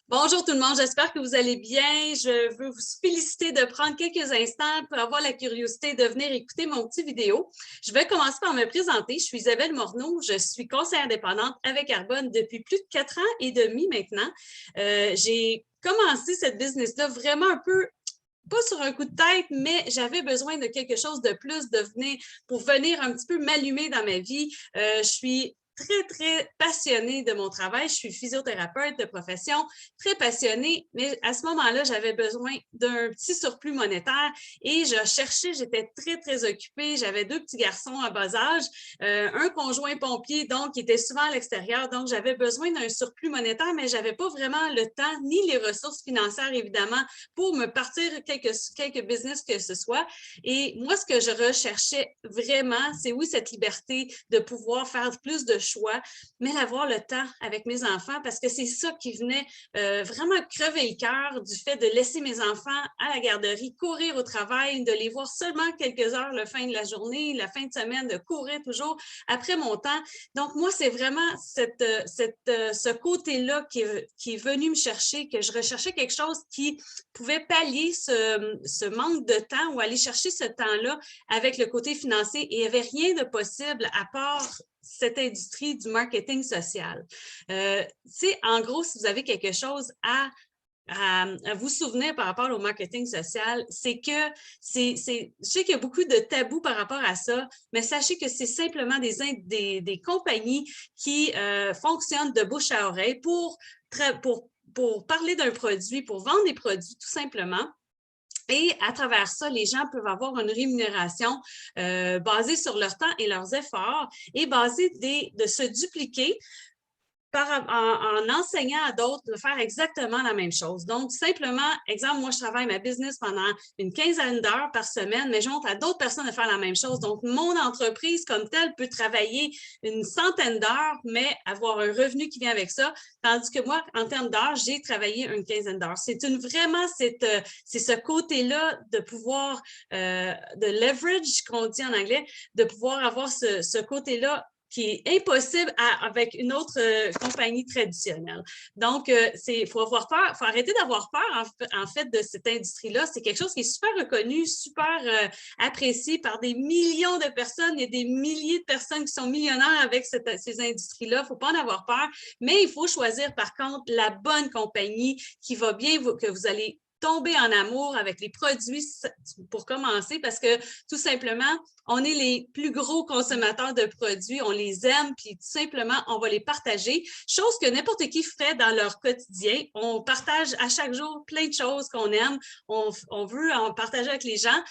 Bonjour tout le monde, j'espère que vous allez bien. Je veux vous féliciter de prendre quelques instants pour avoir la curiosité de venir écouter mon petit vidéo. Je vais commencer par me présenter. Je suis Isabelle Morneau, je suis conseillère indépendante avec Arbonne depuis plus de 4 ans et demi maintenant. J'ai commencé cette business-là vraiment un peu pas sur un coup de tête, mais j'avais besoin de quelque chose de plus pour venir un petit peu m'allumer dans ma vie. Je suis très passionnée de mon travail. Je suis physiothérapeute de profession, très passionnée, mais à ce moment-là, j'avais besoin d'un petit surplus monétaire et je cherchais, j'étais très occupée. J'avais 2 petits garçons à bas âge, un conjoint pompier, donc, qui était souvent à l'extérieur. Donc, j'avais besoin d'un surplus monétaire, mais j'avais pas vraiment le temps ni les ressources financières, évidemment, pour me partir quelques business que ce soit. Et moi, ce que je recherchais vraiment, c'est oui, cette liberté de pouvoir faire plus de choix, mais d'avoir le temps avec mes enfants parce que c'est ça qui venait vraiment crever le cœur du fait de laisser mes enfants à la garderie, courir au travail, de les voir seulement quelques heures le fin de la journée, la fin de semaine, de courir toujours après mon temps. Donc, moi, c'est vraiment ce côté-là qui est venu me chercher, que je recherchais quelque chose qui pouvait pallier ce manque de temps ou aller chercher ce temps-là avec le côté financier. Et il n'y avait rien de possible à part cette industrie du marketing social. En gros, si vous avez quelque chose à vous souvenir par rapport au marketing social, c'est que je sais qu'il y a beaucoup de tabous par rapport à ça, mais sachez que c'est simplement des compagnies qui fonctionnent de bouche à oreille pour parler d'un produit, pour vendre des produits tout simplement. Et à travers ça, les gens peuvent avoir une rémunération basée sur leur temps et leurs efforts et basée de se dupliquer en enseignant à d'autres de faire exactement la même chose. Donc, simplement, exemple, moi, je travaille ma business pendant une quinzaine d'heures par semaine, mais je montre à d'autres personnes de faire la même chose. Donc, mon entreprise comme telle peut travailler une centaine d'heures, mais avoir un revenu qui vient avec ça, tandis que moi, en termes d'heures, j'ai travaillé une quinzaine d'heures. C'est ce côté-là de pouvoir, de leverage, qu'on dit en anglais, de pouvoir avoir ce côté-là qui est impossible avec une autre compagnie traditionnelle. Donc, il faut avoir peur, il faut arrêter d'avoir peur en fait de cette industrie-là. C'est quelque chose qui est super reconnu, super apprécié par des millions de personnes. Il y a des milliers de personnes qui sont millionnaires avec ces industries-là. Il ne faut pas en avoir peur, mais il faut choisir par contre la bonne compagnie qui va bien, que vous allez tomber en amour avec les produits pour commencer parce que tout simplement, on est les plus gros consommateurs de produits, on les aime, puis tout simplement, on va les partager. Chose que n'importe qui ferait dans leur quotidien. On partage à chaque jour plein de choses qu'on aime, on veut en partager avec les gens,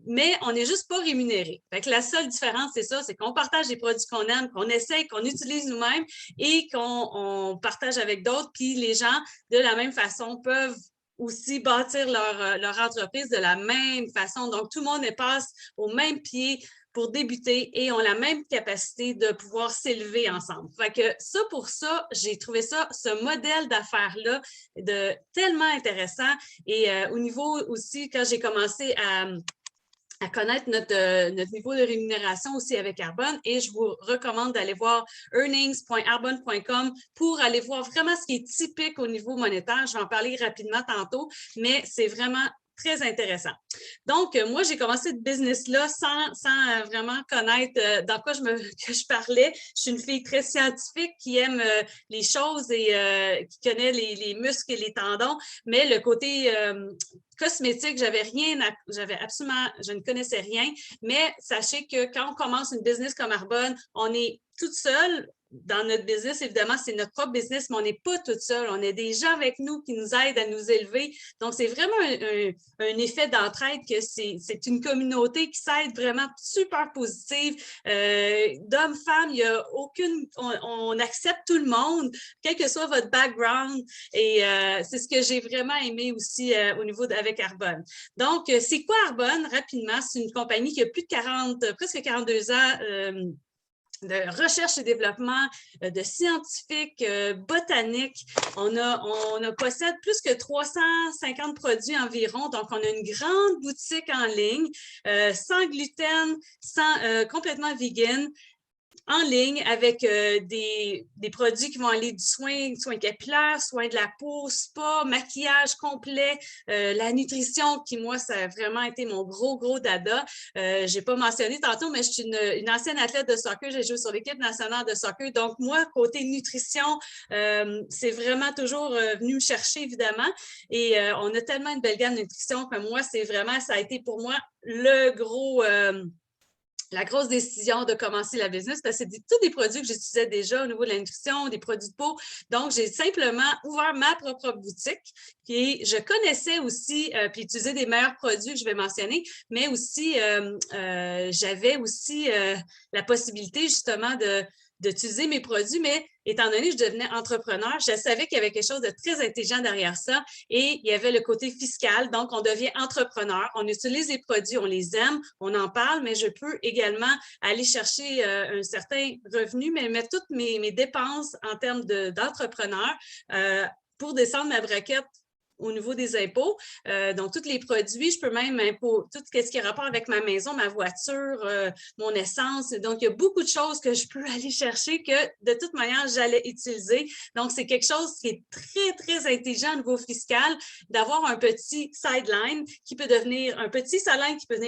mais on n'est juste pas rémunéré. Fait que la seule différence, c'est ça, c'est qu'on partage des produits qu'on aime, qu'on essaie, qu'on utilise nous-mêmes et qu'on partage avec d'autres, puis les gens, de la même façon, peuvent aussi bâtir leur entreprise de la même façon. Donc, tout le monde passe au même pied pour débuter et ont la même capacité de pouvoir s'élever ensemble. Fait que ça, pour ça, j'ai trouvé ce modèle d'affaires-là tellement intéressant. Et au niveau aussi, quand j'ai commencé à connaître notre niveau de rémunération aussi avec Arbonne. Et je vous recommande d'aller voir earnings.arbonne.com pour aller voir vraiment ce qui est typique au niveau monétaire. Je vais en parler rapidement tantôt, mais c'est vraiment très intéressant. Donc, moi, j'ai commencé ce business-là sans vraiment connaître dans quoi que je parlais. Je suis une fille très scientifique qui aime les choses et qui connaît les muscles et les tendons, mais le côté cosmétique, je ne connaissais rien, mais sachez que quand on commence une business comme Arbonne, on est toute seule. Dans notre business, évidemment, c'est notre propre business, mais on n'est pas toute seule. On a des gens avec nous qui nous aident à nous élever. Donc, c'est vraiment un effet d'entraide que c'est une communauté qui s'aide vraiment super positive. D'hommes, femmes, il y a on accepte tout le monde, quel que soit votre background. Et c'est ce que j'ai vraiment aimé aussi au niveau avec Arbonne. Donc, c'est quoi Arbonne? Rapidement, c'est une compagnie qui a plus de presque 42 ans de recherche et développement, de scientifiques, botaniques. On possède plus que 350 produits environ. Donc, on a une grande boutique en ligne, sans gluten, complètement vegan. en ligne avec des produits qui vont aller du soin capillaire, soin de la peau, spa, maquillage complet, la nutrition qui, moi, ça a vraiment été mon gros dada. Je n'ai pas mentionné tantôt, mais je suis une ancienne athlète de soccer. J'ai joué sur l'équipe nationale de soccer. Donc, moi, côté nutrition, c'est vraiment toujours venu me chercher, évidemment. Et on a tellement une belle gamme de nutrition que moi, ça a été pour moi la grosse décision de commencer la business parce que c'est tous des produits que j'utilisais déjà au niveau de la nutrition, des produits de peau. Donc, j'ai simplement ouvert ma propre boutique et je connaissais aussi, puis utiliser des meilleurs produits que je vais mentionner, mais aussi, j'avais aussi la possibilité justement d'utiliser mes produits, mais étant donné que je devenais entrepreneur, je savais qu'il y avait quelque chose de très intelligent derrière ça et il y avait le côté fiscal. Donc, on devient entrepreneur, on utilise les produits, on les aime, on en parle, mais je peux également aller chercher un certain revenu, mais mettre toutes mes dépenses en termes d'entrepreneur pour descendre ma braquette au niveau des impôts. Donc, tous les produits, je peux même tout ce qui a rapport avec ma maison, ma voiture, mon essence. Donc, il y a beaucoup de choses que je peux aller chercher que, de toute manière, j'allais utiliser. Donc, c'est quelque chose qui est très intelligent au niveau fiscal, d'avoir un petit sideline qui peut devenir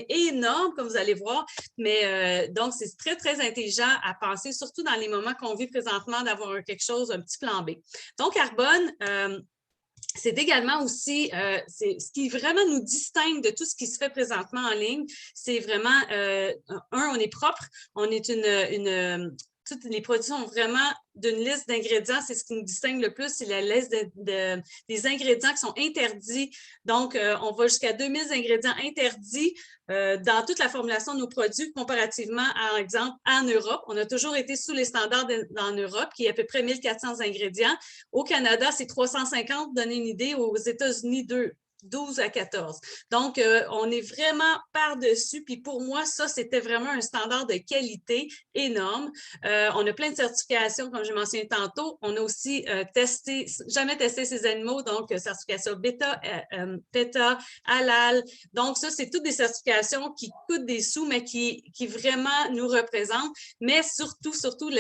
énorme, comme vous allez voir. Mais donc, c'est très intelligent à penser, surtout dans les moments qu'on vit présentement, d'avoir quelque chose, un petit plan B. Donc, Arbonne, c'est également aussi, ce qui vraiment nous distingue de tout ce qui se fait présentement en ligne, c'est vraiment, on est propre, on est tous les produits sont vraiment d'une liste d'ingrédients, c'est ce qui nous distingue le plus, c'est la liste des ingrédients qui sont interdits. Donc, on va jusqu'à 2000 ingrédients interdits dans toute la formulation de nos produits comparativement, par exemple, en Europe. On a toujours été sous les standards en Europe, qui est à peu près 1400 ingrédients. Au Canada, c'est 350, pour donner une idée. Aux États-Unis, 12 à 14. Donc, on est vraiment par-dessus. Puis pour moi, ça, c'était vraiment un standard de qualité énorme. On a plein de certifications, comme j'ai mentionné tantôt. On a aussi jamais testé ces animaux, donc certification PETA, Halal. Donc, ça, c'est toutes des certifications qui coûtent des sous, mais qui vraiment nous représentent. Mais surtout,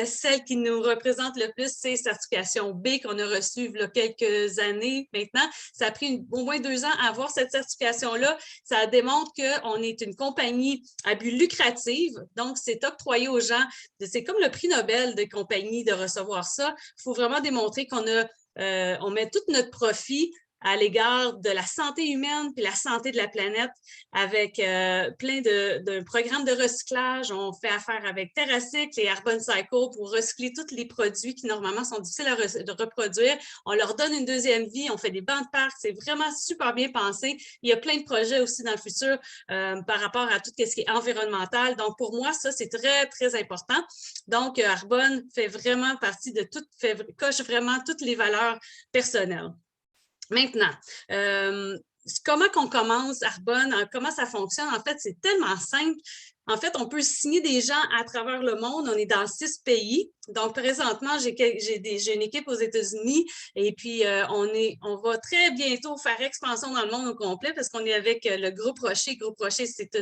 celle qui nous représente le plus, c'est certification B qu'on a reçue il y a quelques années maintenant. Ça a pris au moins 2 ans à avoir cette certification-là. Ça démontre qu'on est une compagnie à but lucratif. Donc, c'est octroyé aux gens. C'est comme le prix Nobel des compagnies de recevoir ça. Il faut vraiment démontrer on met tout notre profit à l'égard de la santé humaine puis la santé de la planète avec plein de programmes de recyclage. On fait affaire avec TerraCycle et Arbonne Cycle pour recycler tous les produits qui normalement sont difficiles à reproduire. On leur donne une deuxième vie, on fait des bancs de parc, c'est vraiment super bien pensé. Il y a plein de projets aussi dans le futur par rapport à tout ce qui est environnemental. Donc, pour moi, ça, c'est très important. Donc, Arbonne fait vraiment partie coche vraiment toutes les valeurs personnelles. Maintenant, comment qu'on commence Arbonne, comment ça fonctionne? En fait, c'est tellement simple. En fait, on peut signer des gens à travers le monde. On est dans 6 pays. Donc, présentement, j'ai une équipe aux États-Unis et puis on va très bientôt faire expansion dans le monde au complet parce qu'on est avec le Groupe Rocher. Groupe Rocher, c'est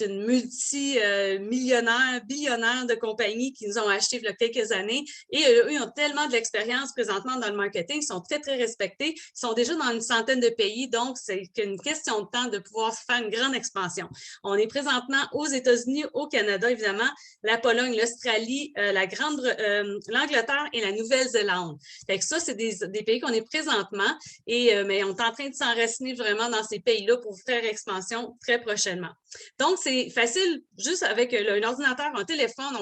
une multi-millionnaire, billionnaire de compagnie qui nous ont acheté il y a quelques années et eux, ils ont tellement de l'expérience présentement dans le marketing. Ils sont très respectés. Ils sont déjà dans une centaine de pays. Donc, c'est qu'une question de temps de pouvoir faire une grande expansion. On est présentement aux États-Unis, au Canada, évidemment, la Pologne, l'Australie, l'Angleterre et la Nouvelle-Zélande. Fait que ça, c'est des pays qu'on est présentement, mais on est en train de s'enraciner vraiment dans ces pays-là pour faire expansion très prochainement. Donc, c'est facile, juste avec un ordinateur, un téléphone,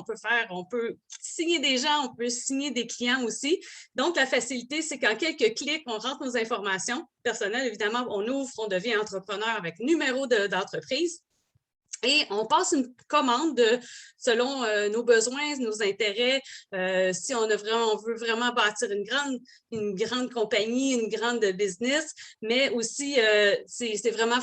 on peut signer des gens, on peut signer des clients aussi. Donc, la facilité, c'est qu'en quelques clics, on rentre nos informations personnelles. Évidemment, on ouvre, on devient entrepreneur avec numéro d'entreprise. Et on passe une commande selon nos besoins, nos intérêts. Si on veut vraiment bâtir une grande compagnie, une grande business, mais aussi c'est vraiment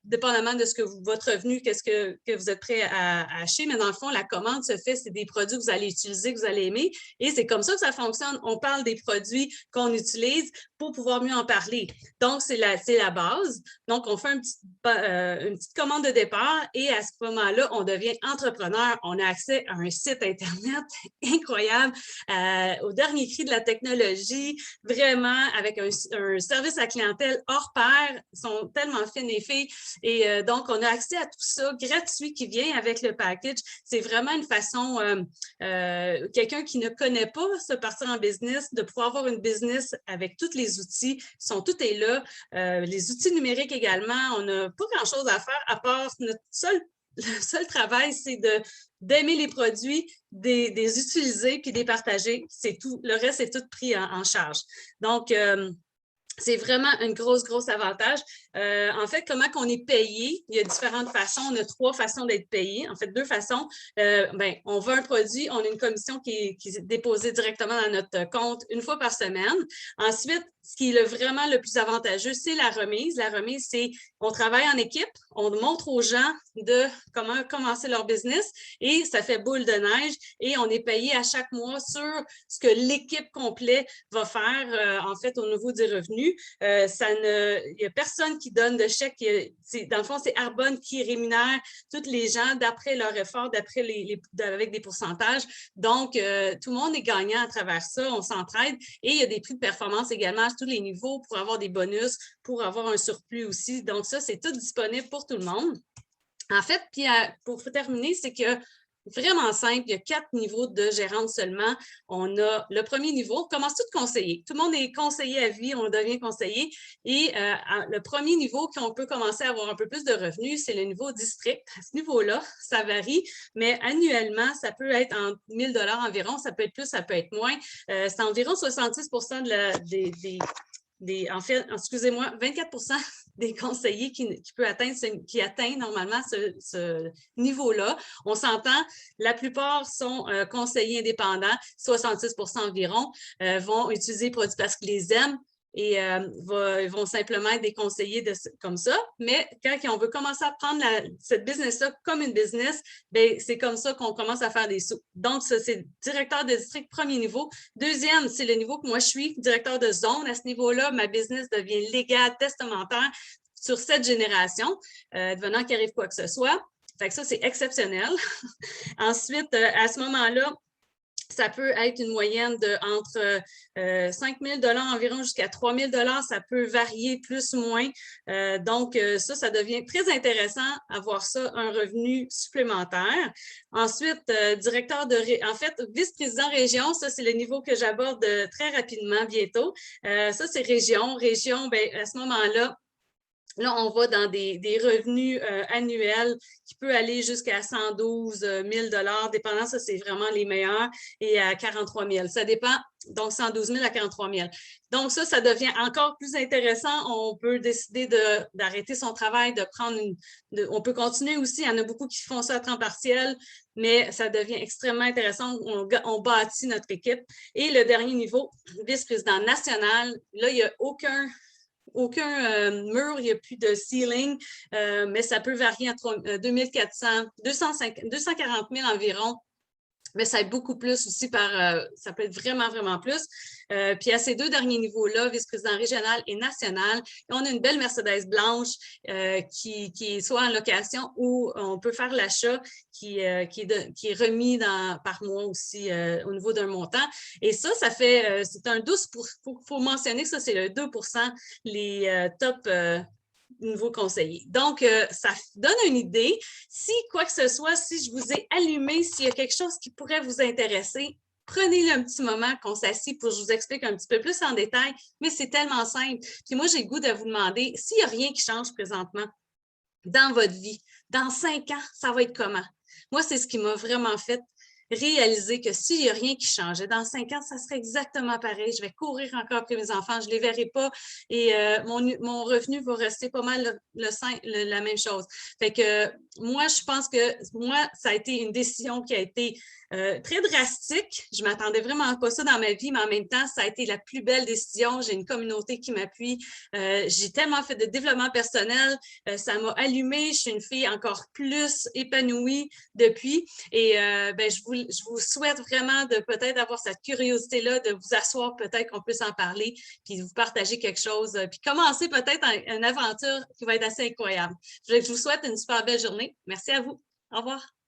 dépendamment de votre revenu, qu'est-ce que vous êtes prêt à acheter. Mais dans le fond, la commande se fait, c'est des produits que vous allez utiliser, que vous allez aimer. Et c'est comme ça que ça fonctionne. On parle des produits qu'on utilise pour pouvoir mieux en parler. Donc, c'est la base. Donc, on fait une petite commande de départ et à ce moment-là, on devient entrepreneur. On a accès à un site Internet incroyable, au dernier cri de la technologie, vraiment avec un service à clientèle hors pair. Ils sont tellement fines et filles. Et donc, on a accès à tout ça gratuit qui vient avec le package. C'est vraiment une façon, quelqu'un qui ne connaît pas se partir en business, de pouvoir avoir une business avec tous les outils, tout est là. Les outils numériques également, on n'a pas grand-chose à faire à part notre le seul travail, c'est d'aimer les produits, des utiliser puis des partager. C'est tout. Le reste est tout pris en charge. Donc, c'est vraiment un gros avantage. En fait, comment qu'on est payé? Il y a différentes façons. On a 3 façons d'être payé. En fait, 2 façons. On vend un produit, on a une commission qui est déposée directement dans notre compte une fois par semaine. Ensuite, ce qui est vraiment le plus avantageux, c'est la remise. La remise, c'est on travaille en équipe, on montre aux gens de comment commencer leur business et ça fait boule de neige et on est payé à chaque mois sur ce que l'équipe complète va faire, en fait, au niveau des revenus. Il n'y a personne qui donne de chèque. Dans le fond, c'est Arbonne qui rémunère tous les gens d'après leur effort, avec des pourcentages. Donc, tout le monde est gagnant à travers ça. On s'entraide et il y a des prix de performance également à tous les niveaux pour avoir des bonus, pour avoir un surplus aussi. Donc, ça, c'est tout disponible pour tout le monde. En fait, puis pour terminer, c'est que vraiment simple, il y a 4 niveaux de gérante seulement. On a le premier niveau, on commence tout conseiller. Tout le monde est conseiller à vie, on devient conseiller. Et le premier niveau qu'on peut commencer à avoir un peu plus de revenus, c'est le niveau district. À ce niveau-là, ça varie, mais annuellement, ça peut être en 1 000 $ environ, ça peut être plus, ça peut être moins. C'est environ 66 en fait, excusez-moi, 24 des conseillers qui atteignent normalement ce niveau-là. On s'entend, la plupart sont conseillers indépendants, 66 environ, vont utiliser les produits parce qu'ils les aiment et vont simplement être des conseillers comme ça. Mais quand on veut commencer à prendre cette business-là comme une business, c'est comme ça qu'on commence à faire des sous. Donc, ça, c'est directeur de district, premier niveau. Deuxième, c'est le niveau que moi, je suis directeur de zone. À ce niveau-là, ma business devient légale, testamentaire sur 7 générations, devenant qu'il arrive quoi que ce soit. Fait que ça, c'est exceptionnel. Ensuite, à ce moment-là, ça peut être une moyenne entre 5 000 $ environ jusqu'à 3 000 $. Ça peut varier plus ou moins. Donc, ça devient très intéressant avoir ça, un revenu supplémentaire. Ensuite, en fait, vice-président région, ça, c'est le niveau que j'aborde très rapidement bientôt. Ça, c'est région. Région, à ce moment-là, là, on va dans des revenus annuels qui peut aller jusqu'à 112 000 $, dépendant, ça, c'est vraiment les meilleurs, et à 43 000. Ça dépend, donc 112 000 à 43 000. Donc, ça devient encore plus intéressant. On peut décider d'arrêter son travail, on peut continuer aussi. Il y en a beaucoup qui font ça à temps partiel, mais ça devient extrêmement intéressant. On bâtit notre équipe. Et le dernier niveau, vice-président national, là, il n'y a aucun mur, il n'y a plus de ceiling, mais ça peut varier entre 240 000 environ. Mais ça est beaucoup plus aussi ça peut être vraiment plus. Puis à ces 2 derniers niveaux-là, vice-président régional et national, on a une belle Mercedes blanche qui est soit en location ou on peut faire l'achat qui est remis par mois aussi au niveau d'un montant. Et ça fait, c'est un 12 faut mentionner que ça, c'est le 2 les top nouveaux conseillers. Donc, ça donne une idée. Si quoi que ce soit, si je vous ai allumé, s'il y a quelque chose qui pourrait vous intéresser, prenez-le un petit moment qu'on s'assied pour que je vous explique un petit peu plus en détail, mais c'est tellement simple. Puis moi, j'ai le goût de vous demander s'il n'y a rien qui change présentement dans votre vie. Dans 5 ans, ça va être comment? Moi, c'est ce qui m'a vraiment fait réaliser que s'il n'y a rien qui changeait, dans 5 ans, ça serait exactement pareil. Je vais courir encore après mes enfants, je ne les verrai pas et mon revenu va rester pas mal la même chose. Fait que moi, je pense que ça a été une décision qui a été très drastique. Je ne m'attendais vraiment pas ça dans ma vie, mais en même temps, ça a été la plus belle décision. J'ai une communauté qui m'appuie. J'ai tellement fait de développement personnel. Ça m'a allumée. Je suis une fille encore plus épanouie depuis. Et je voulais je vous souhaite vraiment de peut-être avoir cette curiosité-là, de vous asseoir, peut-être qu'on puisse en parler, puis vous partager quelque chose, puis commencer peut-être une aventure qui va être assez incroyable. Je vous souhaite une super belle journée. Merci à vous. Au revoir.